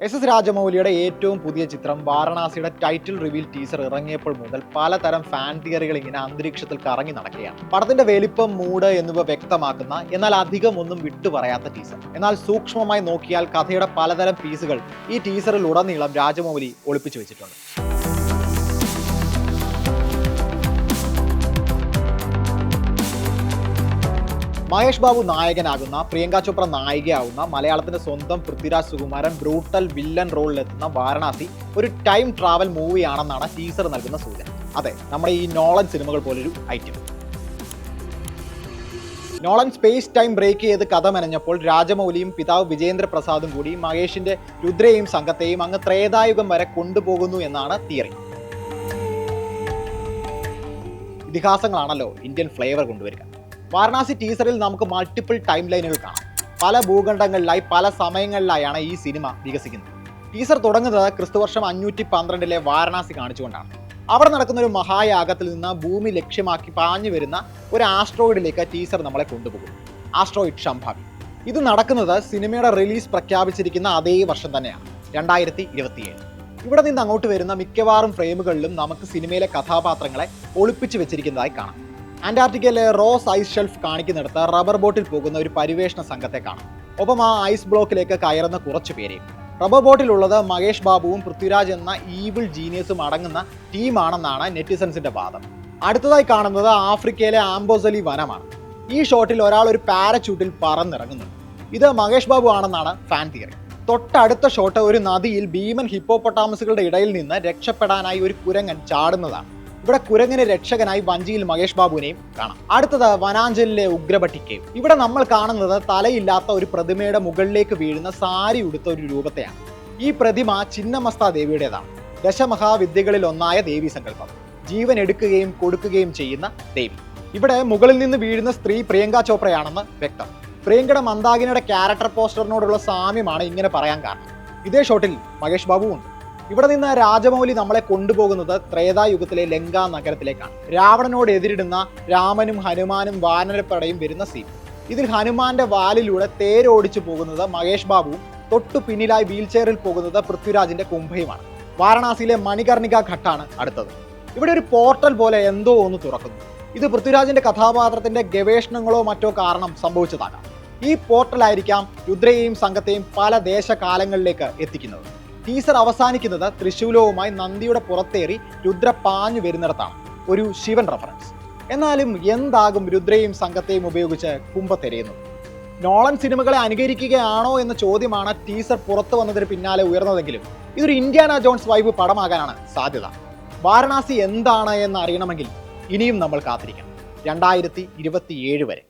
S രാജമൗലിയുടെ ഏറ്റവും പുതിയ ചിത്രം വാരണാസിയുടെ ടൈറ്റിൽ റിവീൽ ടീസർ ഇറങ്ങിയപ്പോൾ മുതൽ പലതരം ഫാൻ തിയറികൾ ഇങ്ങനെ അന്തരീക്ഷത്തിൽ കറങ്ങി നടക്കുകയാണ്. പടത്തിന്റെ വലിപ്പം, മൂഡ് എന്നിവ വ്യക്തമാക്കുന്ന എന്നാൽ അധികം ഒന്നും വിട്ടുപറയാത്ത ടീസർ. എന്നാൽ സൂക്ഷ്മമായി നോക്കിയാൽ കഥയുടെ പലതരം പീസുകൾ ഈ ടീസറിൽ ഉടനീളം രാജമൗലി ഒളിപ്പിച്ചു വെച്ചിട്ടുണ്ട്. മഹേഷ് ബാബു നായകനാകുന്ന, പ്രിയങ്ക ചോപ്ര നായികയാവുന്ന, മലയാളത്തിന്റെ സ്വന്തം പൃഥ്വിരാജ് സുകുമാരൻ ബ്രൂട്ടൽ വില്ലൻ റോളിലെത്തുന്ന വാരണാസി ഒരു ടൈം ട്രാവൽ മൂവിയാണെന്നാണ് ടീസർ നൽകുന്ന സൂചന. അതെ, നമ്മുടെ ഈ നോളൻ സിനിമകൾ പോലൊരു item. Nolan space time break ചെയ്ത് കഥ മെനഞ്ഞപ്പോൾ രാജമൗലിയും പിതാവ് വിജേന്ദ്ര പ്രസാദും കൂടി മഹേഷിന്റെ രുദ്രയെയും സംഘത്തെയും അങ്ങ് ത്രേതായുഗം വരെ കൊണ്ടുപോകുന്നു എന്നാണ് തിയറി. ഇതിഹാസങ്ങളാണല്ലോ ഇന്ത്യൻ ഫ്ലേവർ കൊണ്ടുവരിക. വാരണാസി ടീസറിൽ നമുക്ക് മൾട്ടിപ്പിൾ ടൈം ലൈനുകൾ കാണാം. പല ഭൂഖണ്ഡങ്ങളിലായി പല സമയങ്ങളിലായാണ് ഈ സിനിമ വികസിക്കുന്നത്. ടീസർ തുടങ്ങുന്നത് ക്രിസ്തുവർഷം 512 വാരണാസി കാണിച്ചുകൊണ്ടാണ്. അവിടെ നടക്കുന്ന ഒരു മഹായാഗത്തിൽ നിന്ന് ഭൂമി ലക്ഷ്യമാക്കി പാഞ്ഞു വരുന്ന ഒരു ആസ്ട്രോയിഡിലേക്ക് ടീസർ നമ്മളെ കൊണ്ടുപോകും. ആസ്ട്രോയിഡ് ശംഭാവി. ഇത് നടക്കുന്നത് സിനിമയുടെ റിലീസ് പ്രഖ്യാപിച്ചിരിക്കുന്ന അതേ വർഷം തന്നെയാണ്, 2027. ഇവിടെ നിന്ന് അങ്ങോട്ട് വരുന്ന മിക്കവാറും ഫ്രെയിമുകളിലും നമുക്ക് സിനിമയിലെ കഥാപാത്രങ്ങളെ ഒളിപ്പിച്ചു വെച്ചിരിക്കുന്നതായി കാണാം. അന്റാർട്ടിക്കയിലെ റോസ് ഐസ് ഷെൽഫ് കാണിക്കുന്നിടത്ത് റബ്ബർ ബോട്ടിൽ പോകുന്ന ഒരു പരിവേഷണ സംഘത്തെ കാണാം. ഒപ്പം ആ ഐസ് ബ്ലോക്കിലേക്ക് കയറുന്ന കുറച്ചു പേരെയും. റബ്ബർ ബോട്ടിലുള്ളത് മഹേഷ് ബാബുവും പൃഥ്വിരാജ് എന്ന ഈവിൾ ജീനിയസും അടങ്ങുന്ന ടീമാണെന്നാണ് നെറ്റിസൻസിന്റെ വാദം. അടുത്തതായി കാണുന്നത് ആഫ്രിക്കയിലെ ആംബോസലി വനമാണ്. ഈ ഷോട്ടിൽ ഒരാൾ ഒരു പാരച്യൂട്ടിൽ പറന്നിറങ്ങുന്നുണ്ട്. ഇത് മഹേഷ് ബാബു ആണെന്നാണ് ഫാൻ തിയറി. തൊട്ടടുത്ത ഷോട്ട് ഒരു നദിയിൽ ഭീമൻ ഹിപ്പോപ്പൊട്ടാമസുകളുടെ ഇടയിൽ നിന്ന് രക്ഷപ്പെടാനായി ഒരു കുരങ്ങൻ ചാടുന്നതാണ്. ഇവിടെ കുരങ്ങിന് രക്ഷകനായി വഞ്ചിയിൽ മഹേഷ് ബാബുവിനെയും കാണാം. അടുത്തത് വനാഞ്ചലിലെ ഉഗ്രപട്ടി കേവ്. ഇവിടെ നമ്മൾ കാണുന്നത് തലയില്ലാത്ത ഒരു പ്രതിമയുടെ മുകളിലേക്ക് വീഴുന്ന സാരി ഉടുത്ത ഒരു രൂപത്തെയാണ്. ഈ പ്രതിമ ചിന്നമസ്ത ദേവിയുടേതാണ്. ദശമഹാവിദ്യകളിൽ ഒന്നായ ദേവീ സങ്കല്പം. ജീവൻ എടുക്കുകയും കൊടുക്കുകയും ചെയ്യുന്ന ദേവി. ഇവിടെ മുകളിൽ നിന്ന് വീഴുന്ന സ്ത്രീ പ്രിയങ്ക ചോപ്രയാണെന്ന് വ്യക്തം. പ്രിയങ്കയുടെ മന്ദാകിനിയുടെ ക്യാരക്ടർ പോസ്റ്ററിനോടുള്ള സാമ്യമാണ് ഇങ്ങനെ പറയാൻ കാരണം. ഇതേ ഷോട്ടിൽ മഹേഷ് ബാബു ഉണ്ട്. ഇവിടെ നിന്ന് രാജമൗലി നമ്മളെ കൊണ്ടുപോകുന്നത് ത്രേതായുഗത്തിലെ ലങ്കാ നഗരത്തിലേക്കാണ്. രാവണനോട് എതിരിടുന്ന രാമനും ഹനുമാനും വാനരപ്പടയും വരുന്ന സീൻ. ഇതിൽ ഹനുമാന്റെ വാലിലൂടെ തേരോടിച്ചു പോകുന്നത് മഹേഷ് ബാബുവും തൊട്ടു പിന്നിലായി വീൽ ചെയറിൽ പോകുന്നത് പൃഥ്വിരാജിന്റെ കുംഭയുമാണ്. വാരണാസിയിലെ മണികർണിക ഘട്ടാണ് അടുത്തത്. ഇവിടെ ഒരു പോർട്ടൽ പോലെ എന്തോ ഒന്ന് തുറക്കുന്നു. ഇത് പൃഥ്വിരാജിന്റെ കഥാപാത്രത്തിന്റെ ഗവേഷണങ്ങളോ മറ്റോ കാരണം സംഭവിച്ചതാകാം. ഈ പോർട്ടലായിരിക്കാം രുദ്രയെയും സംഘത്തെയും പല ദേശകാലങ്ങളിലേക്ക് എത്തിക്കുന്നത്. ടീസർ അവസാനിക്കുന്നത് തൃശൂലവുമായി നന്ദിയുടെ പുറത്തേറി രുദ്ര പാഞ്ഞു വരുന്നിടത്താണ്. ഒരു ശിവൻ റഫറൻസ്. എന്നാലും എന്താകും രുദ്രയും സംഘത്തെയും ഉപയോഗിച്ച് കുംഭത്തെരയുന്നത്? നോളൻ സിനിമകളെ അനുകരിക്കുകയാണോ എന്ന ചോദ്യമാണ് ടീസർ പുറത്തു വന്നതിന് പിന്നാലെ ഉയർന്നതെങ്കിലും ഇതൊരു ഇന്ത്യാന ജോൺസ് വൈബ് പടമാകാനാണ് സാധ്യത. വാരണാസി എന്താണ് എന്ന് അറിയണമെങ്കിൽ ഇനിയും നമ്മൾ കാത്തിരിക്കണം 2027 വരെ.